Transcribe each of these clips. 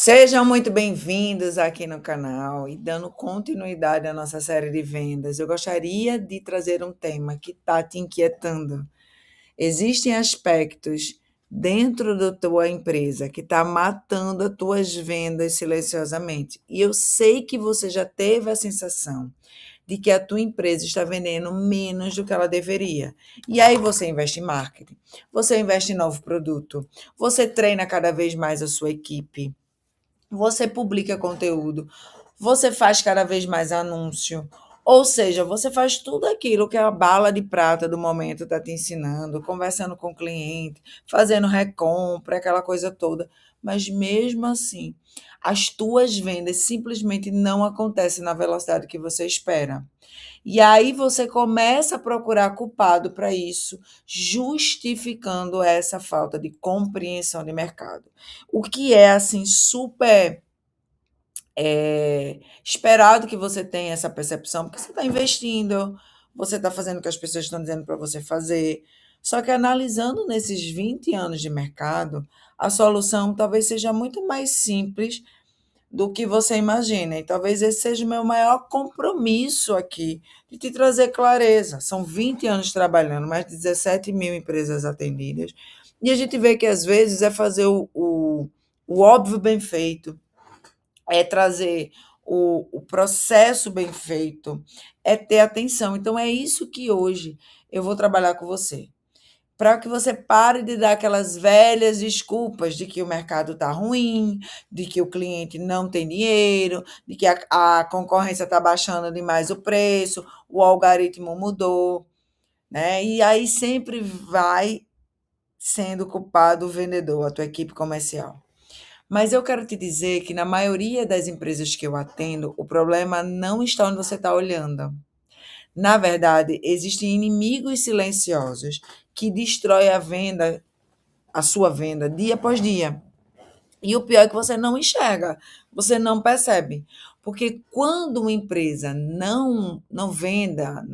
Sejam muito bem-vindos aqui no canal e dando continuidade à nossa série de vendas. Eu gostaria de trazer um tema que está te inquietando. Existem aspectos dentro da tua empresa que está matando as tuas vendas silenciosamente. E eu sei que você já teve a sensação de que a tua empresa está vendendo menos do que ela deveria. E aí você investe em marketing, você investe em novo produto, você treina cada vez mais a sua equipe, você publica conteúdo, você faz cada vez mais anúncio, ou seja, você faz tudo aquilo que a bala de prata do momento está te ensinando, conversando com o cliente, fazendo recompra, aquela coisa toda. Mas mesmo assim, as tuas vendas simplesmente não acontecem na velocidade que você espera. E aí você começa a procurar culpado para isso, justificando essa falta de compreensão de mercado. O que é assim super esperado que você tenha essa percepção, porque você está investindo, você está fazendo o que as pessoas estão dizendo para você fazer. Só que analisando nesses 20 anos de mercado, a solução talvez seja muito mais simples do que você imagina. E talvez esse seja o meu maior compromisso aqui, de te trazer clareza. São 20 anos trabalhando, mais de 17 mil empresas atendidas. E a gente vê que às vezes é fazer o óbvio bem feito, é trazer o processo bem feito, é ter atenção. Então é isso que hoje eu vou trabalhar com você, para que você pare de dar aquelas velhas desculpas de que o mercado está ruim, de que o cliente não tem dinheiro, de que a concorrência está baixando demais o preço, o algoritmo mudou, né? E aí sempre vai sendo culpado o vendedor, a tua equipe comercial. Mas eu quero te dizer que na maioria das empresas que eu atendo, o problema não está onde você está olhando. Na verdade, existem inimigos silenciosos que destroem a sua venda, dia após dia. E o pior é que você não enxerga, você não percebe. Porque quando uma empresa não venda,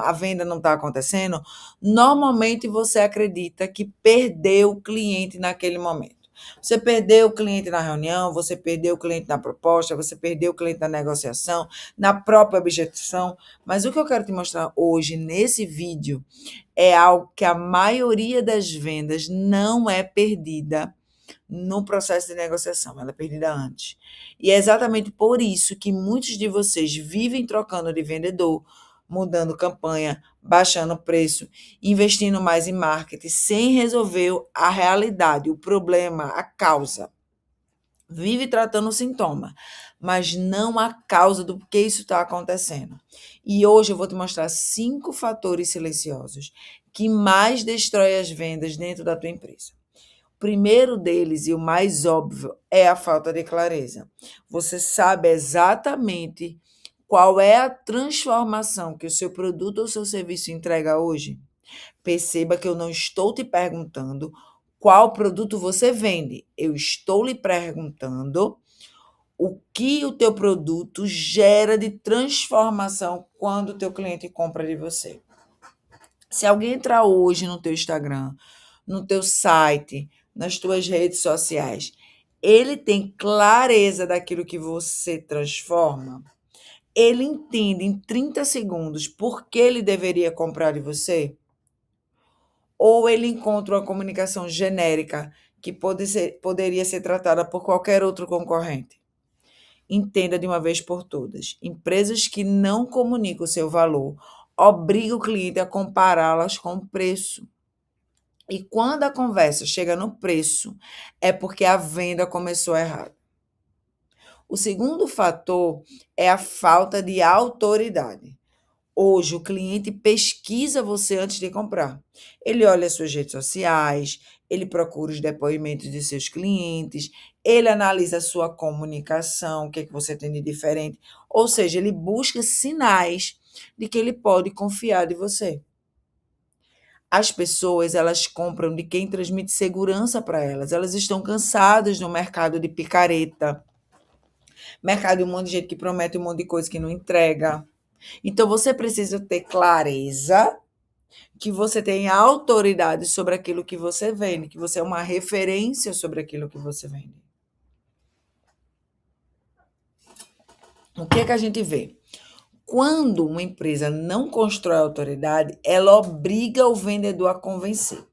a venda não está acontecendo, normalmente você acredita que perdeu o cliente naquele momento. Você perdeu o cliente na reunião, você perdeu o cliente na proposta, você perdeu o cliente na negociação, na própria objeção. Mas o que eu quero te mostrar hoje nesse vídeo é algo que a maioria das vendas não é perdida no processo de negociação, ela é perdida antes. E é exatamente por isso que muitos de vocês vivem trocando de vendedor, mudando campanha, baixando o preço, investindo mais em marketing, sem resolver a realidade, o problema, a causa. Vive tratando o sintoma, mas não a causa do porquê isso está acontecendo. E hoje eu vou te mostrar 5 fatores silenciosos que mais destroem as vendas dentro da tua empresa. O primeiro deles, e o mais óbvio, é a falta de clareza. Você sabe exatamente qual é a transformação que o seu produto ou seu serviço entrega hoje? Perceba que eu não estou te perguntando qual produto você vende. Eu estou lhe perguntando o que o teu produto gera de transformação quando o teu cliente compra de você. Se alguém entrar hoje no teu Instagram, no teu site, nas tuas redes sociais, ele tem clareza daquilo que você transforma? Ele entende em 30 segundos por que ele deveria comprar de você? Ou ele encontra uma comunicação genérica que poderia ser tratada por qualquer outro concorrente? Entenda de uma vez por todas: empresas que não comunicam o seu valor obrigam o cliente a compará-las com o preço. E quando a conversa chega no preço, é porque a venda começou errado. O segundo fator é a falta de autoridade. Hoje, o cliente pesquisa você antes de comprar. Ele olha as suas redes sociais, ele procura os depoimentos de seus clientes, ele analisa a sua comunicação, o que é que você tem de diferente. Ou seja, ele busca sinais de que ele pode confiar de você. As pessoas, elas compram de quem transmite segurança para elas. Elas estão cansadas do mercado de picareta, mercado de um monte de gente que promete um monte de coisa que não entrega. Então, você precisa ter clareza que você tem autoridade sobre aquilo que você vende, que você é uma referência sobre aquilo que você vende. O que é que a gente vê? Quando uma empresa não constrói autoridade, ela obriga o vendedor a convencer.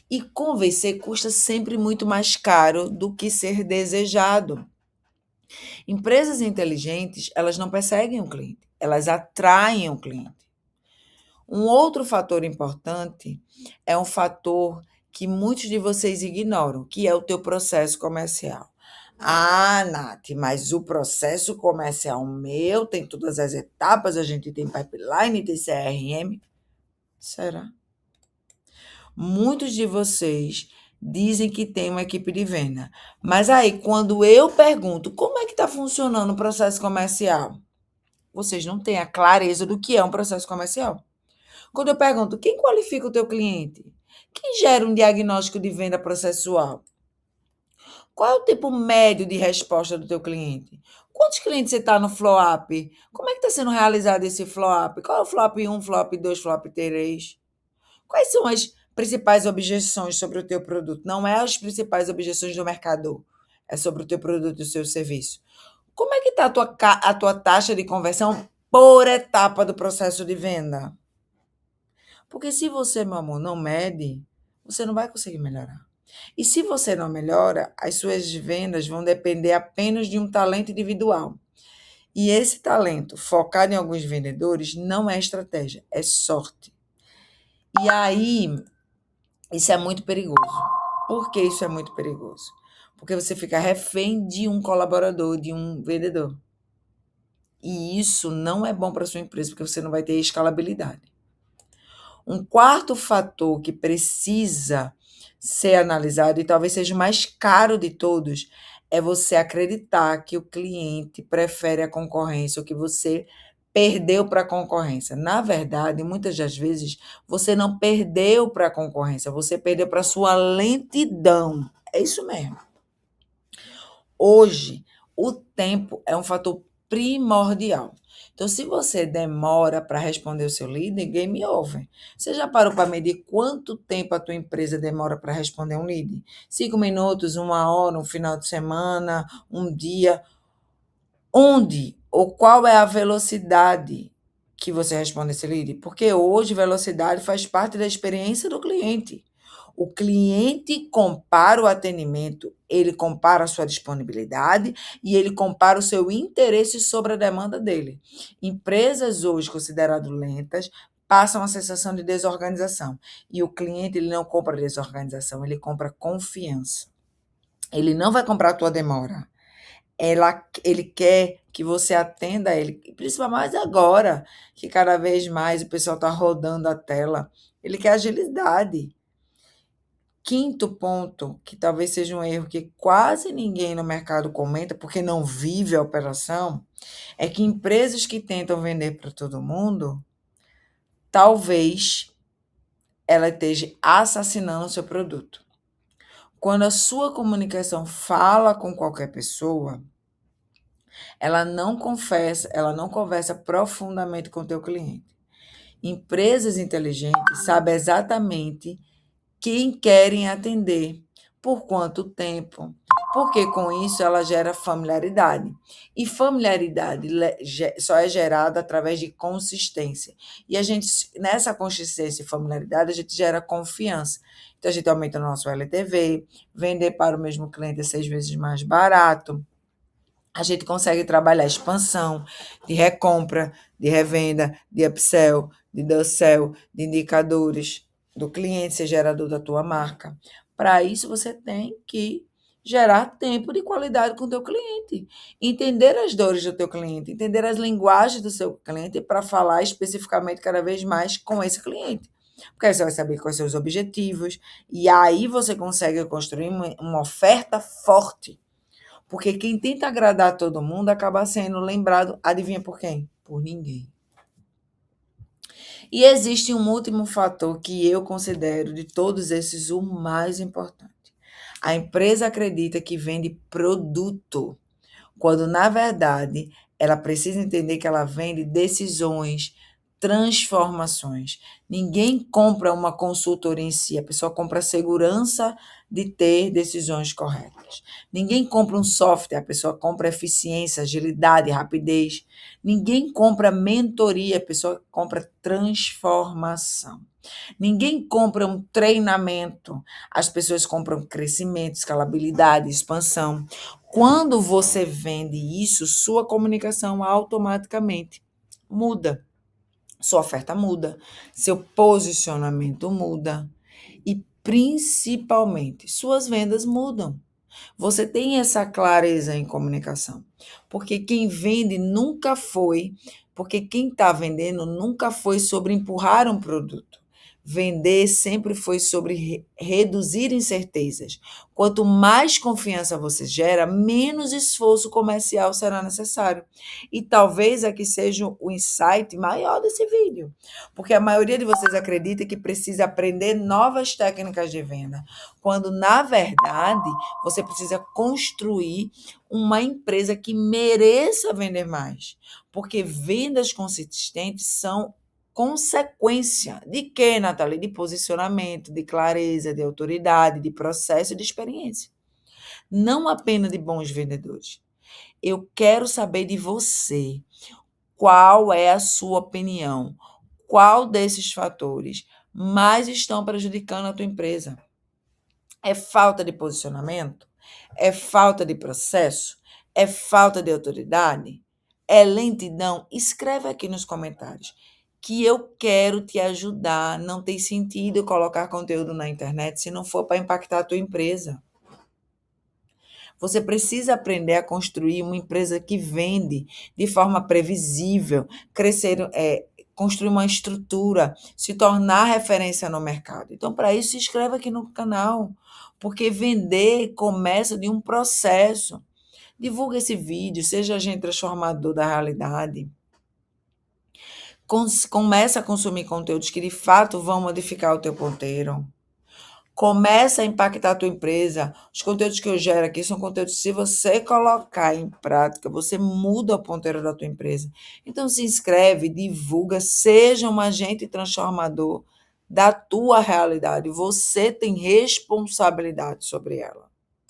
E convencer custa sempre muito mais caro do que ser desejado. Empresas inteligentes, elas não perseguem o cliente, elas atraem o cliente. Um outro fator importante é um fator que muitos de vocês ignoram, que é o teu processo comercial. Ah, Nath, mas o processo comercial meu tem todas as etapas, a gente tem pipeline, tem CRM. Será? Muitos de vocês dizem que tem uma equipe de venda, mas aí quando eu pergunto como é que está funcionando o processo comercial, vocês não têm a clareza do que é um processo comercial. Quando eu pergunto quem qualifica o teu cliente, quem gera um diagnóstico de venda processual, qual é o tempo médio de resposta do teu cliente? Quantos clientes você está no follow-up? Como é que está sendo realizado esse follow-up? Qual é o follow-up 1, follow-up 2, follow-up 3? Quais são as principais objeções sobre o teu produto? Não é as principais objeções do mercador, é sobre o teu produto e o seu serviço. Como é que está a tua taxa de conversão por etapa do processo de venda? Porque se você, meu amor, não mede, você não vai conseguir melhorar. E se você não melhora, as suas vendas vão depender apenas de um talento individual. E esse talento, focado em alguns vendedores, não é estratégia, é sorte. E aí, isso é muito perigoso. Por que isso é muito perigoso? Porque você fica refém de um colaborador, de um vendedor. E isso não é bom para sua empresa, porque você não vai ter escalabilidade. Um quarto fator que precisa ser analisado, e talvez seja o mais caro de todos, é você acreditar que o cliente prefere a concorrência ou que você perdeu para a concorrência. Na verdade, muitas das vezes, você não perdeu para a concorrência, você perdeu para a sua lentidão. É isso mesmo. Hoje, o tempo é um fator primordial. Então, se você demora para responder o seu líder, game over. Você já parou para medir quanto tempo a tua empresa demora para responder um líder? 5 minutos, 1 hora, um final de semana, um dia? Onde ou qual é a velocidade que você responde esse lead? Porque hoje velocidade faz parte da experiência do cliente. O cliente compara o atendimento, ele compara a sua disponibilidade e ele compara o seu interesse sobre a demanda dele. Empresas hoje consideradas lentas passam a sensação de desorganização. E o cliente ele não compra desorganização, ele compra confiança. Ele não vai comprar a tua demora. Ele quer que você atenda a ele, principalmente agora, que cada vez mais o pessoal está rodando a tela. Ele quer agilidade. Quinto ponto, que talvez seja um erro que quase ninguém no mercado comenta, porque não vive a operação, é que empresas que tentam vender para todo mundo, talvez ela esteja assassinando o seu produto. Quando a sua comunicação fala com qualquer pessoa, ela não conversa profundamente com o teu cliente. Empresas inteligentes sabem exatamente quem querem atender, por quanto tempo, porque com isso ela gera familiaridade. E familiaridade só é gerada através de consistência. E a gente, nessa consistência e familiaridade, a gente gera confiança. Então a gente aumenta o nosso LTV, vender para o mesmo cliente é 6 vezes mais barato. A gente consegue trabalhar expansão, de recompra, de revenda, de upsell, de downsell, de indicadores do cliente ser gerador da tua marca. Para isso, você tem que gerar tempo de qualidade com o teu cliente. Entender as dores do teu cliente, entender as linguagens do seu cliente para falar especificamente cada vez mais com esse cliente. Porque aí você vai saber quais são os objetivos e aí você consegue construir uma oferta forte. Porque quem tenta agradar todo mundo acaba sendo lembrado, adivinha por quem? Por ninguém. E existe um último fator que eu considero de todos esses o mais importante. A empresa acredita que vende produto, quando na verdade ela precisa entender que ela vende decisões, transformações. Ninguém compra uma consultoria em si, a pessoa compra a segurança de ter decisões corretas. Ninguém compra um software, a pessoa compra eficiência, agilidade, rapidez. Ninguém compra mentoria, a pessoa compra transformação. Ninguém compra um treinamento, as pessoas compram crescimento, escalabilidade, expansão. Quando você vende isso, sua comunicação automaticamente muda. Sua oferta muda, seu posicionamento muda e, principalmente, suas vendas mudam. Você tem essa clareza em comunicação, porque quem vende nunca foi, porque quem está vendendo nunca foi sobre empurrar um produto. Vender sempre foi sobre reduzir incertezas. Quanto mais confiança você gera, menos esforço comercial será necessário. E talvez aqui seja o insight maior desse vídeo, porque a maioria de vocês acredita que precisa aprender novas técnicas de venda, quando na verdade você precisa construir uma empresa que mereça vender mais, porque vendas consistentes são consequência de quê, Nathalie? De posicionamento, de clareza, de autoridade, de processo e de experiência. Não apenas de bons vendedores. Eu quero saber de você. Qual é a sua opinião? Qual desses fatores mais estão prejudicando a tua empresa? É falta de posicionamento? É falta de processo? É falta de autoridade? É lentidão? Escreve aqui nos comentários que eu quero te ajudar. Não tem sentido colocar conteúdo na internet se não for para impactar a tua empresa. Você precisa aprender a construir uma empresa que vende de forma previsível, crescer, construir uma estrutura, se tornar referência no mercado. Então, para isso, se inscreva aqui no canal, porque vender começa de um processo. Divulga esse vídeo, seja agente transformador da realidade. Começa a consumir conteúdos que de fato vão modificar o teu ponteiro. Começa a impactar a tua empresa. Os conteúdos que eu gero aqui são conteúdos que, se você colocar em prática, você muda o ponteiro da tua empresa. Então, se inscreve, divulga, seja um agente transformador da tua realidade. Você tem responsabilidade sobre ela.